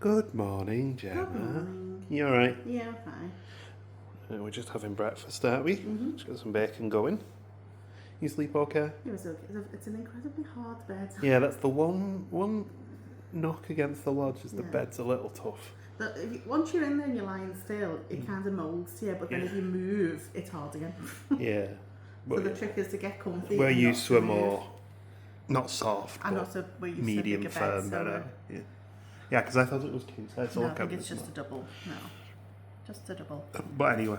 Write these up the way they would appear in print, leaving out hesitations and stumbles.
Good morning, Gemma. Good morning. You alright? Yeah, I'm fine. We're just having breakfast, aren't we? Just got some bacon going. You sleep okay? It was okay. It's an incredibly hard bed. Yeah, that's the one knock against the lodge is the bed's a little tough. But once you're in there and you're lying still, it kind of moulds to you, but then if you move, it's hard again. Yeah. So the trick is to get comfy. We're used to a more, not soft, and but also we're used medium to bigger firm beds, better. Yeah, because I thought it was king size. No, I think it's just a double. No, just a double. But anyway,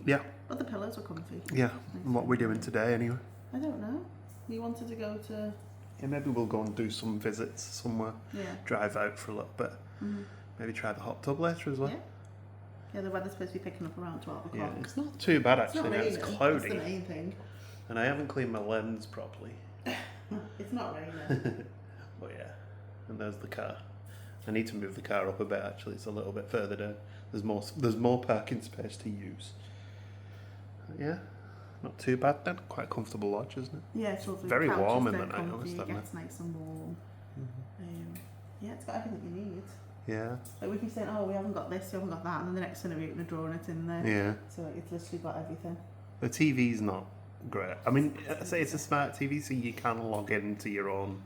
yeah. But the pillows are comfy. Yeah, and what we're doing today anyway. I don't know. You wanted to go to... Yeah, maybe we'll go and do some visits somewhere. Yeah. Drive out for a little bit. Maybe try the hot tub later as well. Yeah. Yeah, the weather's supposed to be picking up around 12 o'clock. Yeah, it's not too bad actually. It's cloudy. That's the main thing. And I haven't cleaned my lens properly. It's not raining. But yeah, and there's the car. I need to move the car up a bit actually. It's a little bit further down. There's more parking space to use. Yeah, not too bad then. Quite a comfortable lodge, isn't it? Yeah, it's lovely. Very Couch warm is in the dead night, comfy, honestly. it gets nice and warm. Yeah, it's got everything you need. Yeah. Like we keep saying, oh, we haven't got this, we haven't got that, and then the next thing we're drawing it in there. Yeah. So it's literally got everything. The TV's not great. I mean, I say it's a smart TV, so you can log into your own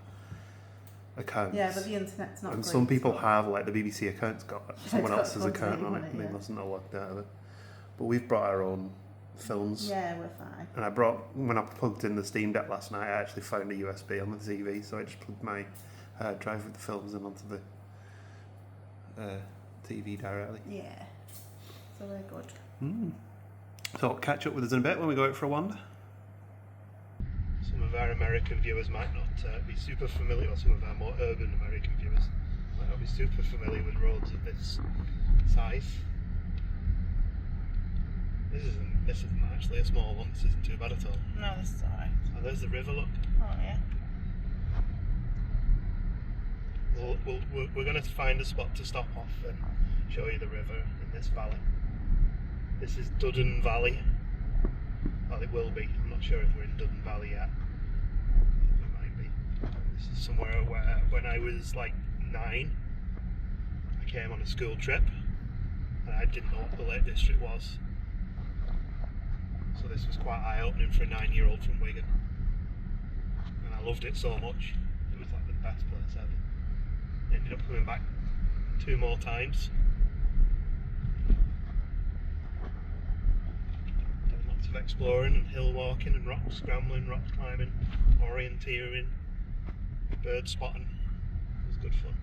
accounts. Yeah, but the internet's not and great. some people have, like the BBC account's got someone got else's account on it, and they mustn't have logged out of it. But we've brought our own films. Yeah, we're fine. And when I plugged in the Steam Deck last night, I actually found a USB on the TV, so I just plugged my hard drive with the films in onto the TV directly. Yeah. So we're good. So catch up with us in a bit when we go out for a wander. Some of our American viewers might not be super familiar, or some of our more urban American viewers might not be super familiar with roads of this size. This isn't actually a small one. This isn't too bad at all. No, this is alright. Oh, there's the river. Look. Oh yeah. We're going to find a spot to stop off and show you the river in this valley. This is Duddon Valley. Well, it will be. I'm not sure if we're in Duddon Valley yet. We might be. This is somewhere where, when I was like 9, I came on a school trip and I didn't know what the Lake District was. So this was quite eye-opening for a 9-year-old from Wigan. And I loved it so much. It was like the best place ever. Ended up coming back 2 more times. Doing lots of exploring and hill walking and rock scrambling, rock climbing, orienteering, bird spotting. It was good fun.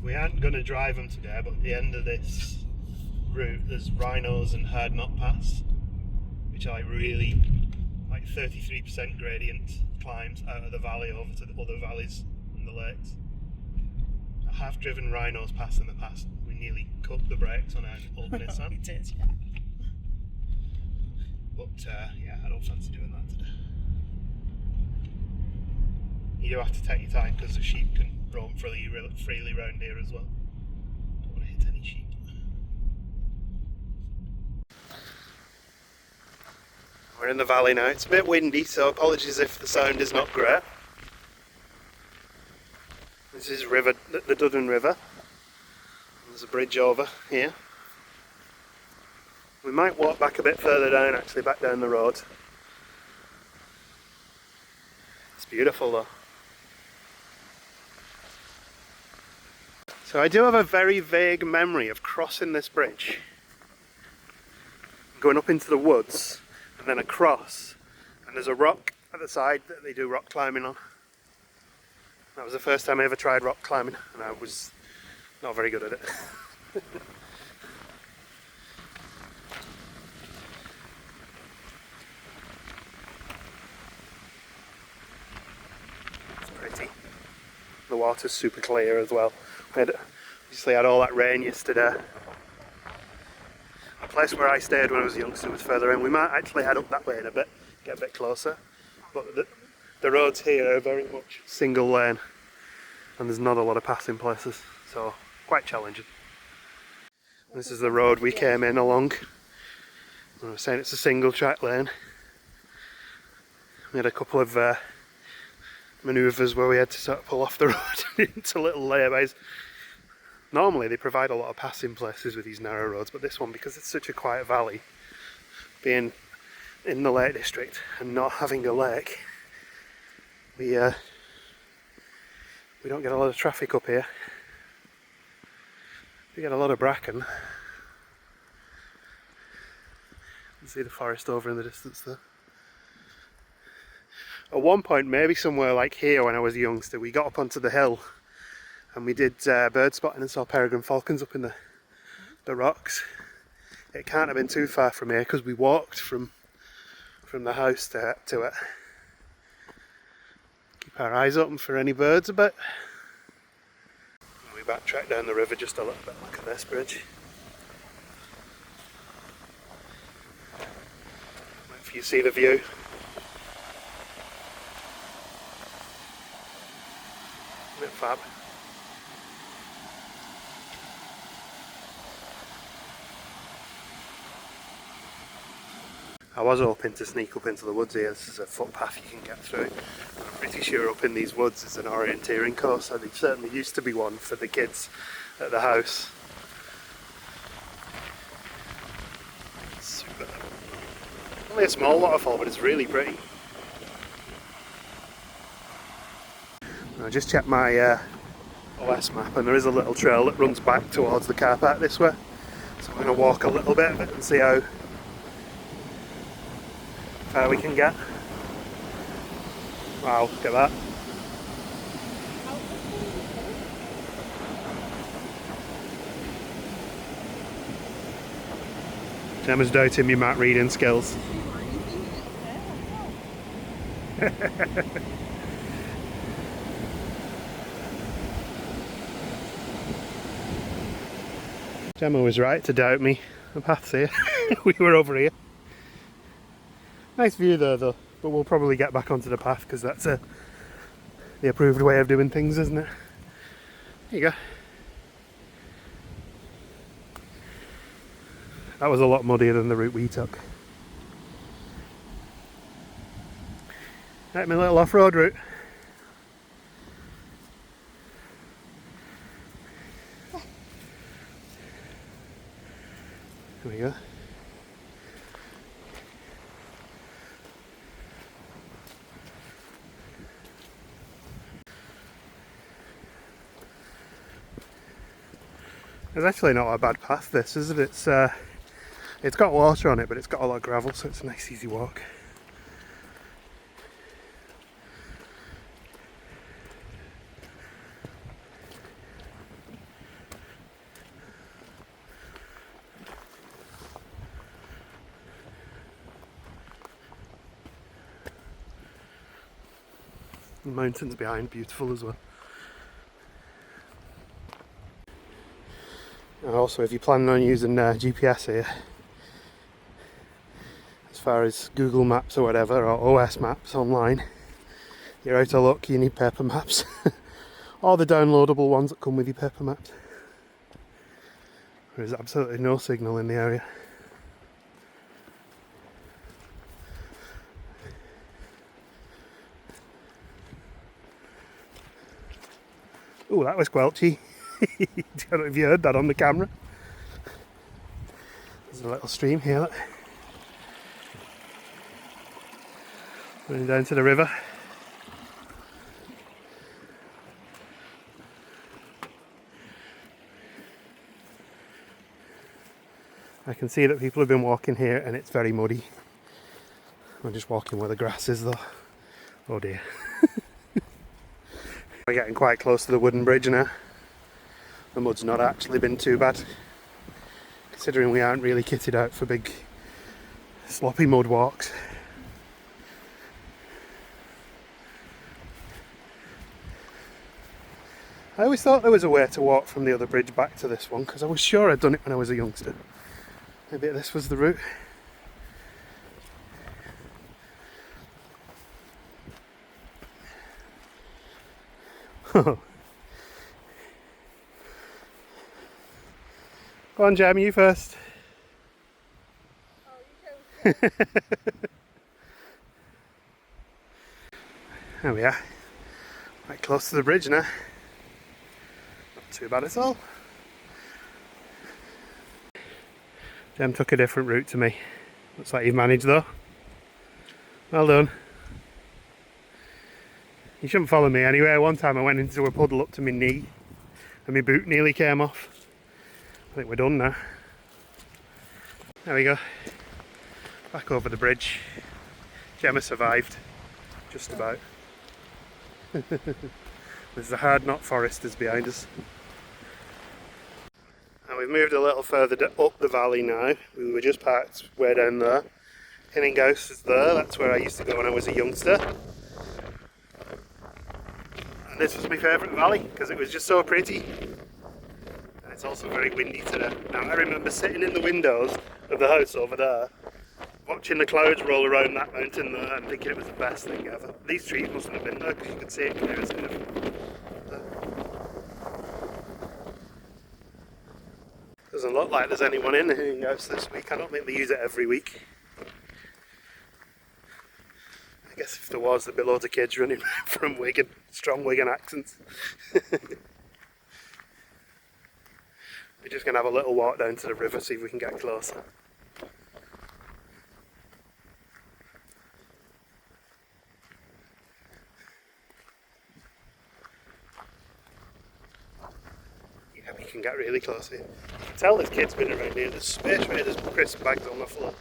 We aren't going to drive them today, but at the end of this route there's rhinos and hard knot paths, which I really like. 33% gradient climbs out of the valley over to the other valleys and the lakes. I have driven rhinos past in the past. We nearly cut the brakes on our old Nissan. We did, yeah. But yeah, I don't fancy doing that today. You do have to take your time because the sheep can roam freely around here as well. Don't want to hit any sheep. We're in the valley now. It's a bit windy, so apologies if the sound is not great. This is the Duddon River. There's a bridge over here. We might walk back a bit further down, actually, back down the road. It's beautiful though. So I do have a very vague memory of crossing this bridge, going up into the woods, and then across, and there's a rock at the side that they do rock climbing on. That was the first time I ever tried rock climbing, and I was not very good at it. It's pretty. The water's super clear as well. We obviously had all that rain yesterday. The place where I stayed when I was a youngster was further in. We might actually head up that way in a bit, get a bit closer. But the roads here are very much single lane, and there's not a lot of passing places, so quite challenging. This is the road we came in along. I was saying it's a single track lane. We had a couple of manoeuvres where we had to sort of pull off the road into little layaways. Normally they provide a lot of passing places with these narrow roads, but this one, because it's such a quiet valley, being in the Lake District and not having a lake, we don't get a lot of traffic up here. We get a lot of bracken. You can see the forest over in the distance there. At one point, maybe somewhere like here when I was a youngster, we got up onto the hill and we did bird spotting and saw peregrine falcons up in the rocks. It can't have been too far from here because we walked from the house to it. Keep our eyes open for any birds a bit. We backtrack down the river just a little bit. Look at this bridge. If you see the view. Isn't it fab? I was hoping to sneak up into the woods here. This is a footpath you can get through. I'm pretty sure up in these woods is an orienteering course, and it certainly used to be one for the kids at the house. Super. Only a small waterfall, but it's really pretty. I just checked my Wast map, and there is a little trail that runs back towards the car park this way. So I'm going to walk a little bit of it and see how far we can get. Wow, look at that. Gemma's doubting my map reading skills. Gemma was right to doubt me. The path's here. We were over here. Nice view there though, but we'll probably get back onto the path because that's the approved way of doing things, isn't it? There you go. That was a lot muddier than the route we took. Right, my little off-road route. There we go. It's actually not a bad path, this, is it? It's got water on it, but it's got a lot of gravel, so it's a nice easy walk. The mountains behind, beautiful as well. And also, if you're planning on using GPS here, as far as Google Maps or whatever, or OS Maps online, you're out of luck. You need paper maps. Or the downloadable ones that come with your paper maps. There is absolutely no signal in the area. Oh, that was squelchy. I don't know if you heard that on the camera. There's a little stream here running down to the river. I can see that people have been walking here and it's very muddy. I'm just walking where the grass is though. Oh dear. We're getting quite close to the wooden bridge now. The mud's not actually been too bad, considering we aren't really kitted out for big sloppy mud walks. I always thought there was a way to walk from the other bridge back to this one, because I was sure I'd done it when I was a youngster. Maybe this was the route. Go on, Jam, you first. Oh, you go. There we are. Right close to the bridge now. Not too bad at all. Jem took a different route to me. Looks like you've managed though. Well done. You shouldn't follow me anyway. One time I went into a puddle up to my knee and my boot nearly came off. I think we're done now. There we go. Back over the bridge. Gemma survived. Just about. There's the hard knot foresters behind us. And we've moved a little further up the valley now. We were just parked way down there. Hinninghose is there. That's where I used to go when I was a youngster. And this was my favourite valley because it was just so pretty. And it's also very windy today. Now I remember sitting in the windows of the house over there, watching the clouds roll around that mountain there and thinking it was the best thing ever. These trees mustn't have been there because you could see it clear as day. Doesn't look like there's anyone in Hinninghose this week. I don't think they use it every week. I guess if there was, there'd be loads of kids running from Wigan. Strong Wigan accents. We're just going to have a little walk down to the river, see if we can get closer. Yeah, we can get really close here. You can tell there's kids been around here. There's space raiders, crisp bags on the floor.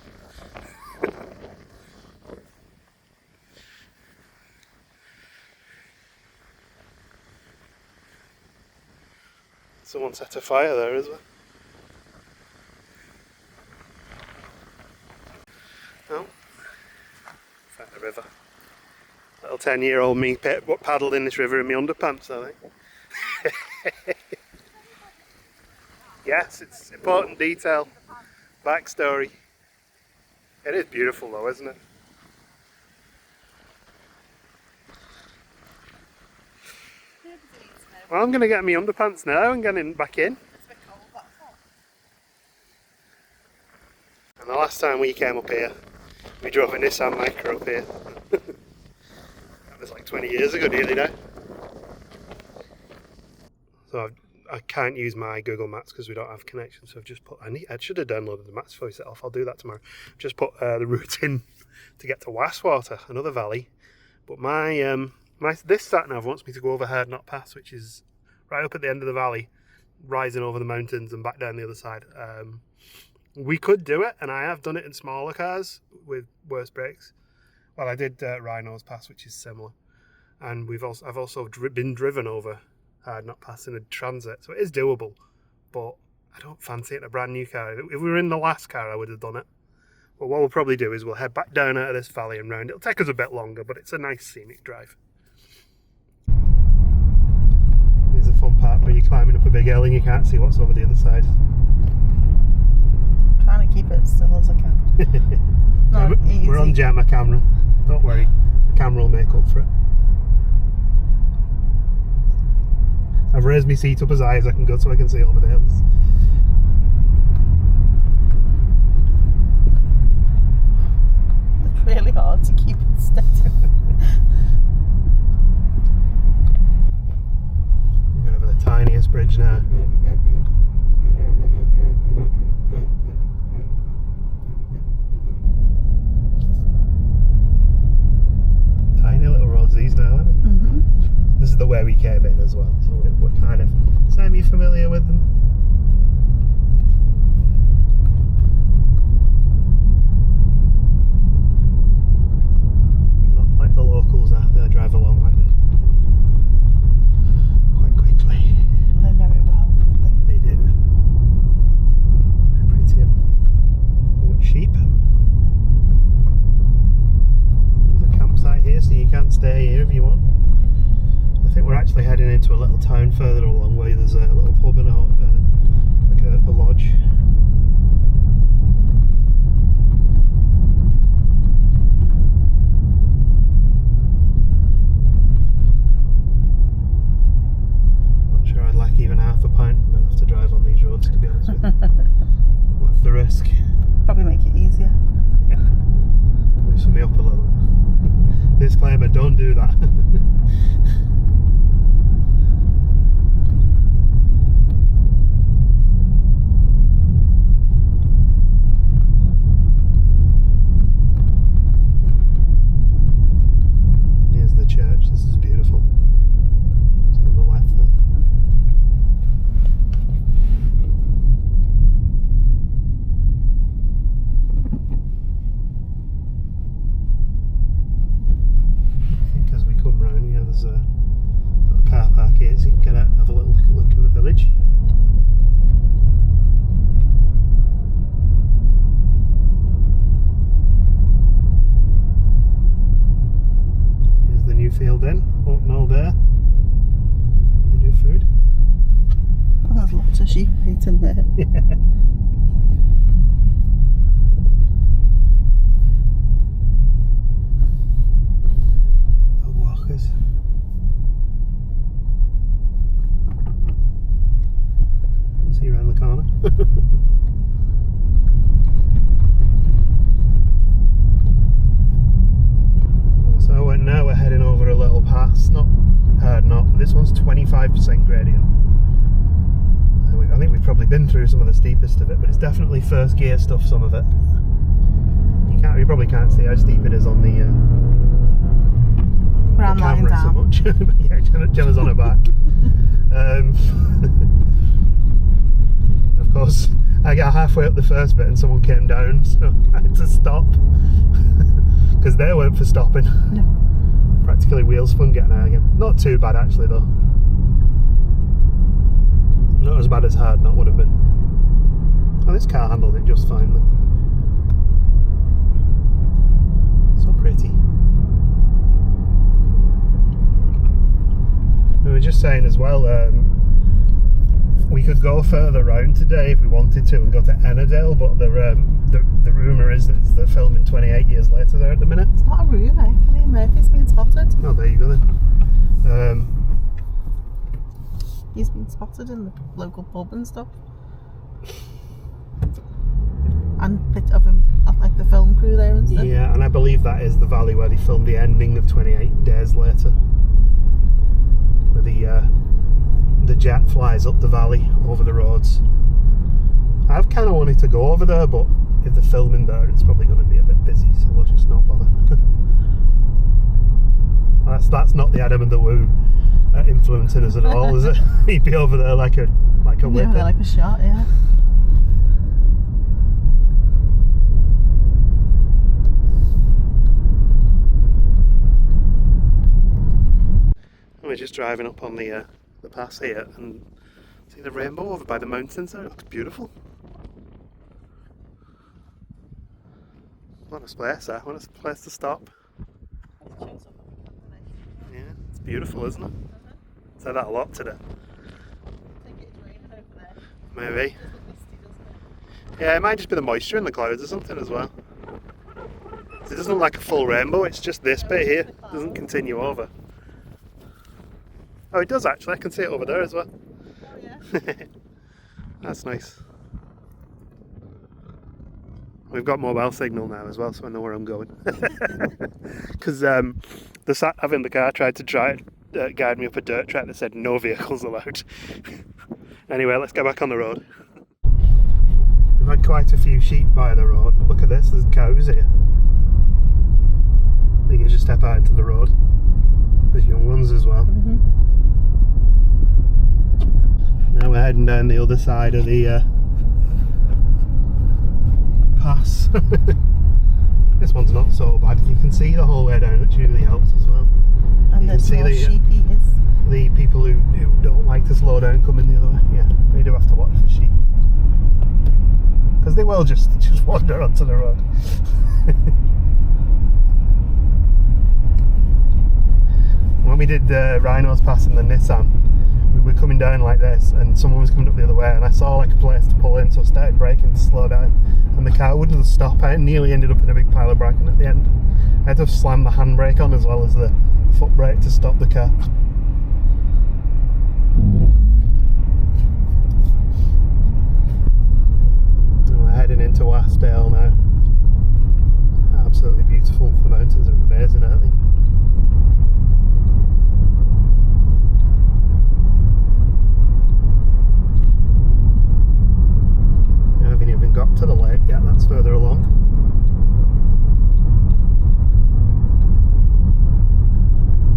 Someone set a fire there as well. Oh, found the river. Little 10-year-old me paddled in this river in my underpants, I think. Yes, it's important detail. Backstory. It is beautiful though, isn't it? Well, I'm going to get my underpants now and get back in. It's a bit cold, that's all. And the last time we came up here, we drove a Nissan Micra up here. That was like 20 years ago nearly now. So I can't use my Google Maps because we don't have connection, so I've just put, I should have downloaded the maps before we set off. I'll do that tomorrow. Just put the route in to get to Wast, another valley. But this sat-nav wants me to go over Hard Knot Pass, which is right up at the end of the valley, rising over the mountains and back down the other side. We could do it, and I have done it in smaller cars with worse brakes. Well, I did Rhino's Pass, which is similar, and I've also been driven over Hard Knot Pass in a Transit, so it is doable. But I don't fancy it in a brand new car. If we were in the last car, I would have done it. But what we'll probably do is we'll head back down out of this valley and round. It'll take us a bit longer, but it's a nice scenic drive. Here's a fun part where you're climbing up a big hill and you can't see what's over the other side. I'm trying to keep it as still as I can. Not easy. We're on Gemma camera. Don't worry, the camera will make up for it. I've raised my seat up as high as I can go so I can see over the hills. It's really hard to keep it steady. We're over the tiniest bridge now. Tiny little roads these now, aren't they? Mm-hmm. This is the way we came in as well, so we're kind of semi-familiar with them. Not like the locals now, they drive along like this quite quickly. They know it well, don't They do. They're pretty. We've got sheep. There's a campsite here, so you can stay here if you want. I think we're actually heading into a little town further along where there's a little pub and like a lodge. Not sure I'd like even half a pint and then have to drive on these roads, to be honest with you. Worth the risk. Probably make it easier. Yeah. Loosen me up a little bit. Disclaimer, don't do that. village. Here's the new field then, open all day. They do food. Oh, there's lots of sheep eating there. Yeah. Dog walkers. See you around the corner. So now we're heading over a little pass. Not, this one's 25% gradient. I think we've probably been through some of the steepest of it, but it's definitely first gear stuff, some of it. You probably can't see how steep it is on the camera so much. But yeah, Jenna's on her back. Of course, I got halfway up the first bit and someone came down, so I had to stop. Because they weren't for stopping. No. Practically wheel spun getting out again. Not too bad actually though. Not as bad as hard not would have been. Oh, this car handled it just fine though. So pretty. We were just saying as well, we could go further round today if we wanted to and go to Ennerdale, but the rumour is that they're filming 28 years later there at the minute. It's not a rumour, Cillian Murphy's been spotted. Oh, there you go then. He's been spotted in the local pub and stuff. And a bit of him, like the film crew there and stuff. Yeah, and I believe that is the valley where they filmed the ending of 28 Days Later. Where the jet flies up the valley over the roads. I've kind of wanted to go over there, but if they're filming there, it's probably going to be a bit busy, so we'll just not bother. That's not the Adam and the Woo influencing us at all, is it? He'd be over there like a whip. Yeah, like a shot, yeah. We're just driving up on the pass here and see the rainbow over by the mountains there. It looks beautiful. What a place, eh? What a place to stop. Yeah, it's beautiful, isn't it? Said that a lot today. Maybe. Yeah, it might just be the moisture in the clouds or something as well. It doesn't look like a full rainbow, it's just this bit here. It doesn't continue over. Oh, it does actually. I can see it over there as well. Oh yeah. That's nice. We've got mobile signal now as well, so I know where I'm going. Because the sat nav in the car tried to guide me up a dirt track that said no vehicles allowed. Anyway, let's get back on the road. We've had quite a few sheep by the road, but look at this, there's cows here. You can just step out into the road. There's young ones as well. Mm-hmm. Now we're heading down the other side of the pass. This one's not so bad. You can see the whole way down, which really helps as well. And you can see the people who don't like to slow down coming the other way. Yeah, we do have to watch for sheep. Because they will just wander onto the road. When we did Rhinos passing the Nissan, we were coming down like this and someone was coming up the other way and I saw like a place to pull in, so I started braking to slow down and the car wouldn't stop. I nearly ended up in a big pile of bracken at the end. I had to slam the handbrake on as well as the foot brake to stop the car. And we're heading into Wasdale now. Absolutely beautiful. The mountains are amazing, aren't they? Got to the lake yet, that's further along.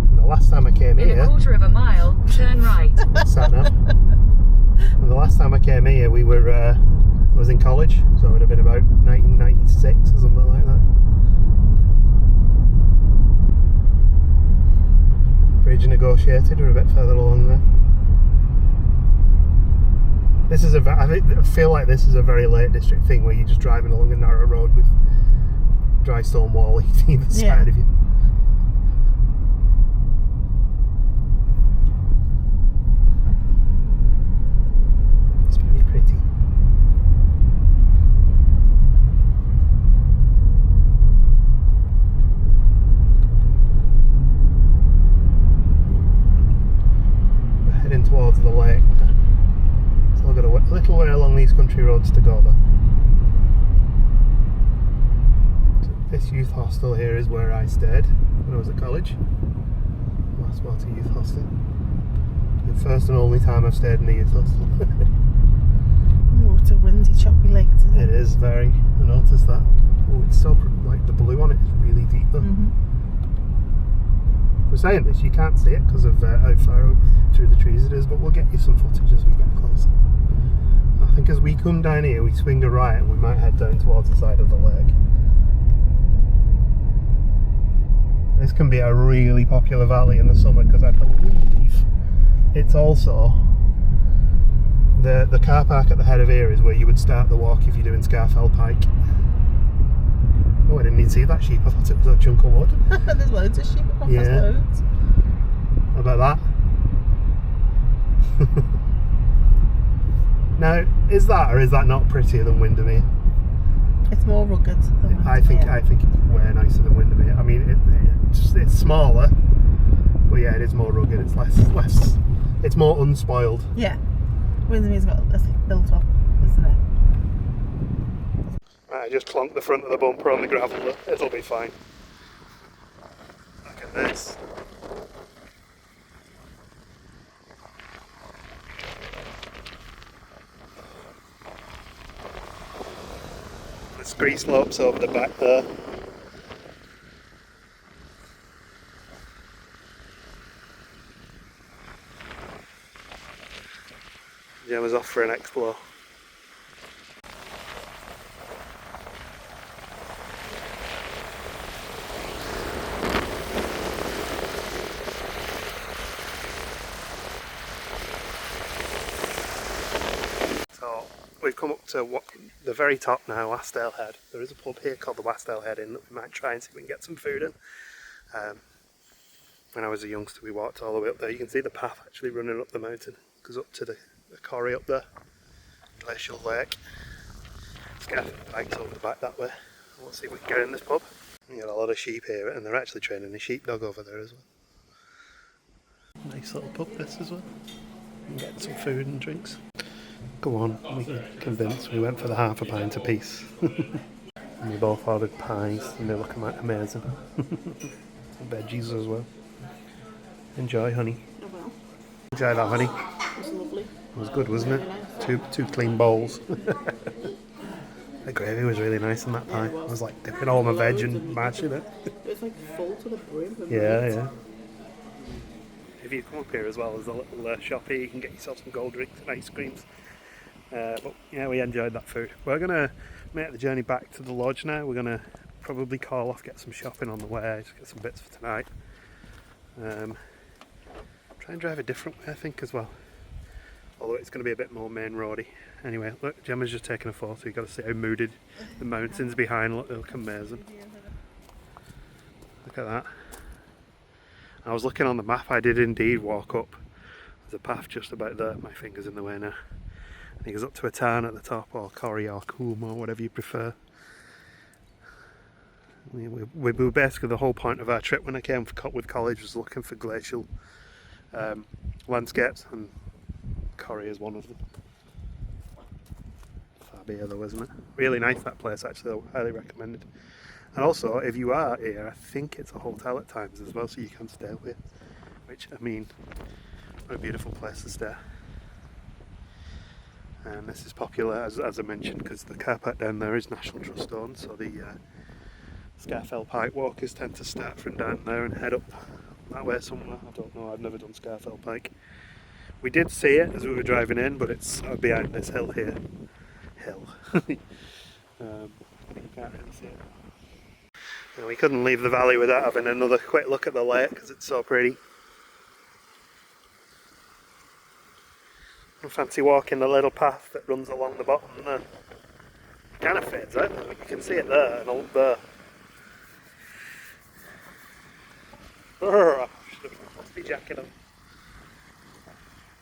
And the last time I came here, in a quarter of a mile, turn right. Sat nav. And the last time I came here, I was in college, so it would have been about 1996 or something like that. Bridge negotiated, we're a bit further along there. This is I feel like this is a very Lake District thing where you're just driving along a narrow road with dry stone wall either side of you. It's very pretty. We're heading towards the lake. So I've got a little way along these country roads to go though. This youth hostel here is where I stayed when I was at college. Wast Youth Hostel. The first and only time I've stayed in a youth hostel. Oh, it's a windy, choppy lake, isn't it? It is very. I noticed that. Oh, it's so like the blue on it is really deep though. We're saying this, you can't see it because of how far through the trees it is, but we'll get you some footage as we get closer. I think as we come down here, we swing a right and we might head down towards the side of the lake. This can be a really popular valley in the summer because I believe it's also the car park at the head of here is where you would start the walk if you're doing Scarfell Pike. Oh, I didn't even see that sheep. I thought it was a chunk of wood. There's loads of sheep across Yeah. loads. How about that? Now, is that or is that not prettier than Windermere? It's more rugged than I think it's way nicer than Windermere. I mean, it's smaller, but yeah, it is more rugged. It's less. It's more unspoiled. Yeah. Windermere's got a built up, isn't it? Right, I just plonked the front of the bumper on the gravel. It'll be fine. Look at this. The scree slopes over the back there. Gemma's off for an explore. So we've come up to the very top now, Wasdale Head. There is a pub here called the Wasdale Head Inn that we might try and see if we can get some food in. When I was a youngster we walked all the way up there. You can see the path actually running up the mountain. It goes up to the quarry up there. Glacial Lake. Let's get the bikes over the back that way. We'll see if we can get in this pub. We got a lot of sheep here and they're actually training a sheepdog over there as well. Nice little pub this as well. And getting some food and drinks. Go on, we were convinced. We went for the half a pint a piece. And we both ordered pies and they're looking like amazing. Some veggies as well. Enjoy, honey. Oh well. Enjoy that, honey. It was lovely. It was good, wasn't it? Two clean bowls. The gravy was really nice in that pie. I was like dipping all my veg and mashing it. It was like full to the brim. Yeah. If you come up here as well, there's a little shop here. You can get yourself some cold drinks and ice creams. But yeah, we enjoyed that food. We're going to make the journey back to the lodge now. We're going to probably call off, get some shopping on the way, just get some bits for tonight. Try and drive a different way, I think, as well. Although it's going to be a bit more main roady. Anyway, look, Gemma's just taking a photo. You've got to see how mooded the mountains behind look amazing. Look at that. I was looking on the map, I did indeed walk up. There's a path just about there. My finger's in the way now. I think it's up to a tarn at the top, or corrie or coombe, or whatever you prefer. We were basically, the whole point of our trip when I came with college was looking for glacial landscapes, and Corrie is one of them. Fabia though, isn't it? Really nice that place actually, highly recommended. And also, if you are here, I think it's a hotel at times as well, so you can stay away. Which, I mean, what a beautiful place to stay. And this is popular, as I mentioned, because the car park down there is National Trust owned, so the Scafell Pike walkers tend to start from down there and head up that way somewhere. I don't know, I've never done Scafell Pike. We did see it as we were driving in, but it's behind this hill here. You can't really see it. And we couldn't leave the valley without having another quick look at the lake because it's so pretty. I fancy walking the little path that runs along the bottom there. Kind of fades out though, you can see it there and up there. I should have put my jacket on.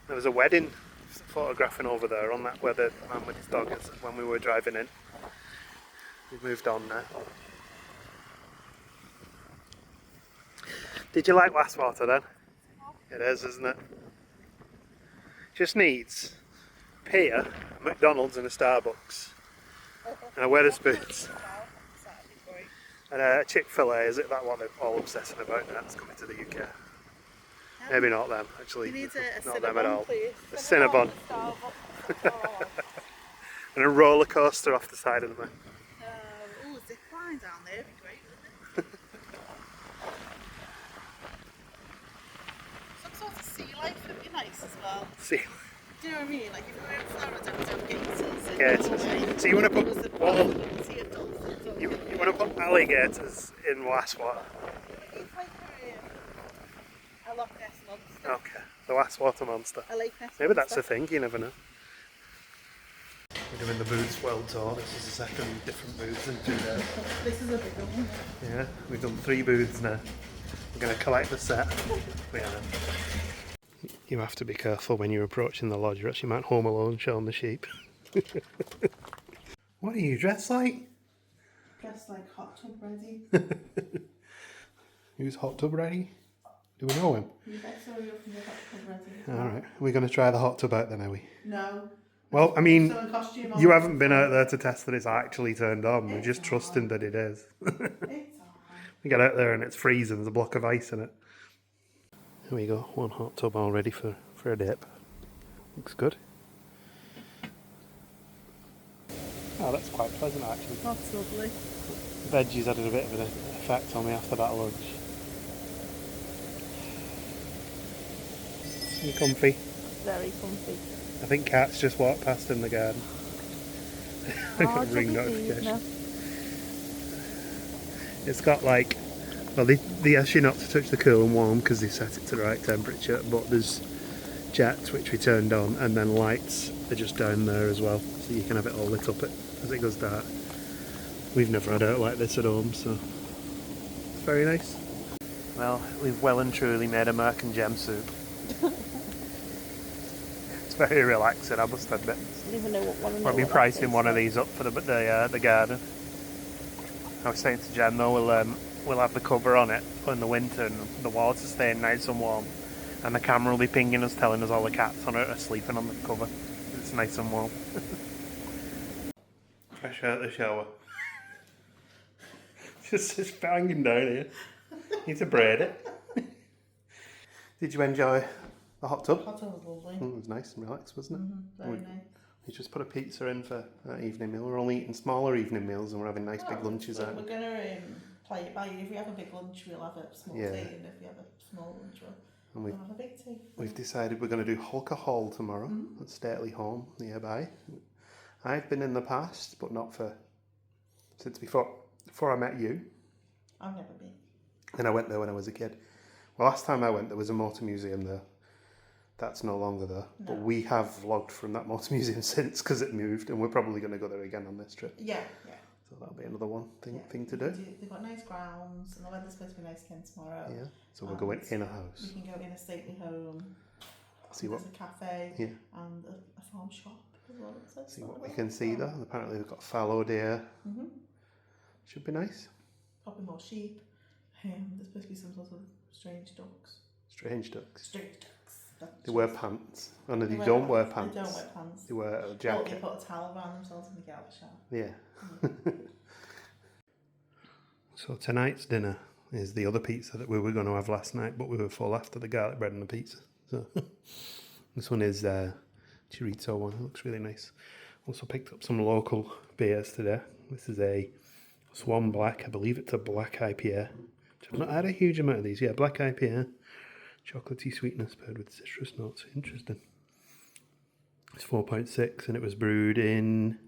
There was a wedding photographing over there on that where the man with his dog is when we were driving in. We've moved on now. Did you like Wastwater then? It is, isn't it? Just needs a pier, a McDonald's and a Starbucks. And a Wetherspoons. And a Chick-fil-A, is it that one they're all obsessing about now? It's coming to the UK. Maybe not them, actually. You need a not them at all. please. A Cinnabon. And a roller coaster off the side of the mountain. Oh, zip line down there would be great, wouldn't it? Some sort of sea life would be nice as well. See. Do you know what I mean? Like if we were in Florida, we'd have gators. Gators. So you want to put you want to put alligators in Wastwater? It's like a Loch Ness monster. Okay, the Wastwater monster. A Lake Ness Maybe that's monster. a thing, you never know. We're doing the booths world tour. This is the second different booths in 2 days. This is a bigger one. Yeah, we've done 3 booths now. We're going to collect the set. Yeah. You have to be careful when you're approaching the lodge, or else you might home alone showing the sheep. What are you dressed like? Dressed like hot tub ready. Who's hot tub ready? Do we know him? You better hurry up and get hot tub ready. Alright, we're going to try the hot tub out then, are we? No. Well, I mean, So in costume you on. haven't been out there to test that it's actually turned on. We're just trusting that it is. It's alright. We get out there and it's freezing, there's a block of ice in it. Here we go, one hot tub all ready for a dip. Looks good. Oh, that's quite pleasant actually. That's lovely. The veggies added a bit of an effect on me after that lunch. You comfy? Very comfy. I think cats just walked past in the garden. I got a ring notification. It's got like, well they ask you not to touch the cool and warm because they set it to the right temperature, but there's jets which we turned on and then lights are just down there as well, so you can have it all lit up as it goes dark. We've never had it like this at home, so it's very nice. Well, we've well and truly made a Merc and Gem soup. It's very relaxing, I must admit. I don't even know what one of I'll be pricing one of these up for the garden. I was saying to Jen though, we'll have the cover on it in the winter and the water's staying nice and warm, and the camera will be pinging us, telling us all the cats on it are sleeping on the cover. It's nice and warm. Fresh out the shower. Just banging down here. Need to braid it. Did you enjoy the hot tub? Hot tub was lovely. It was nice and relaxed, wasn't it? Very nice. We just put a pizza in for that evening meal. We're only eating smaller evening meals and we're having nice big lunches out. We're going to play it by ear. If we have a big lunch, we'll have a small tea, and if we have a small lunch, we'll have a big tea. We've decided we're going to do Hulker Hall tomorrow at Stately Home nearby. I've been in the past, but not since before I met you. I've never been. And I went there when I was a kid. Well, last time I went, there was a motor museum there. That's no longer there. No. But we have vlogged from that motor museum since because it moved, and we're probably going to go there again on this trip. Yeah. So that'll be another thing to do. They've got nice grounds, and the weather's supposed to be nice again tomorrow. Yeah. So we're going in a house. We can go in a stately home. There's a cafe and a farm shop as well. See what we can see there. And apparently they've got fallow deer. Should be nice. Probably more sheep. There's supposed to be some sort of strange ducks. Strange ducks. Strange ducks. They wear pants. Oh no, they don't wear pants. They don't wear pants. They wear a jacket. Or they put a towel around themselves when they get out of the shower. Yeah. So tonight's dinner is the other pizza that we were going to have last night, but we were full after the garlic bread and the pizza. So this one is chorizo one. It looks really nice. Also picked up some local beers today. This is a Swan Black. I believe it's a black IPA. I've not had a huge amount of these. Yeah, black IPA. Chocolatey sweetness paired with citrus notes. Interesting. It's 4.6 and it was brewed in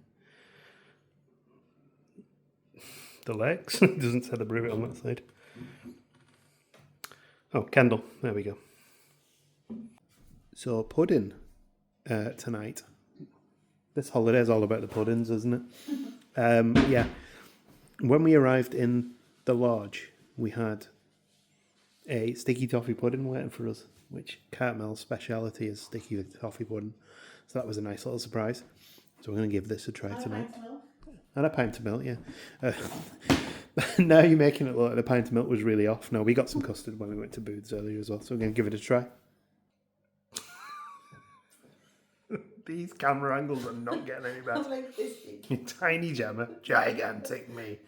the Lakes. It doesn't say the brewery on that side. Oh, Kendal. There we go. So pudding. tonight. This holiday is all about the puddings, isn't it? Yeah. When we arrived in the lodge, we had a sticky toffee pudding waiting for us, which Cartmel's speciality is sticky toffee pudding. So that was a nice little surprise. So we're going to give this a try tonight. And a pint of milk, yeah. Now you're making it look like the pint of milk was really off. No, we got some custard when we went to Booths earlier as well, so we're going to give it a try. These camera angles are not getting any better. I'm like this big. You tiny Gemma, gigantic me.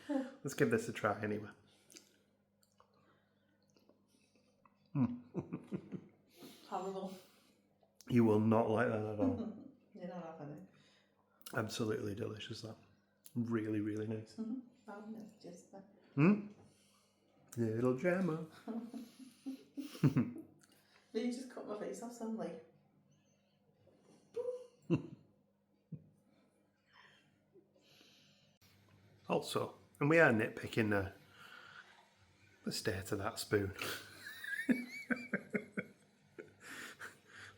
Let's give this a try anyway. Horrible. You will not like that at all. You're not having it. Absolutely delicious, that. Really, really nice. Just Little Gemma. You just cut my face off suddenly. Also, and we are nitpicking the state of that spoon. I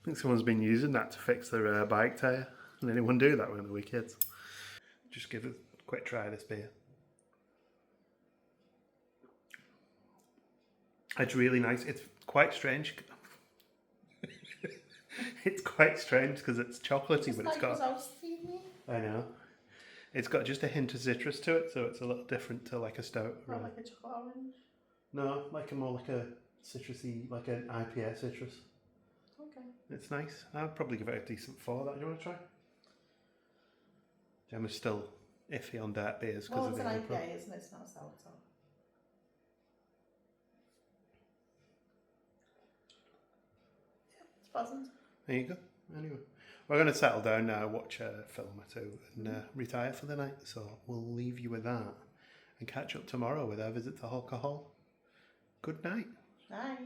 think someone's been using that to fix their bike tyre. And anyone do that when they were kids? Just give it a quick try, this beer. It's really nice. It's quite strange. It's quite strange because it's chocolatey, but it's got... I know. It's got just a hint of citrus to it, so it's a little different to like a stout. Not like a chocolate orange? No, more like a citrusy, like an IPA citrus. Okay. It's nice. I'd probably give it a decent 4. That, do you want to try? Gemma's still iffy on dark beers because of the it's an IPA, isn't it? It's not a sour. Yeah, it's pleasant. There you go. Anyway, we're going to settle down now, watch a film or two, and retire for the night. So we'll leave you with that and catch up tomorrow with our visit to Alcohol. Good night. Bye.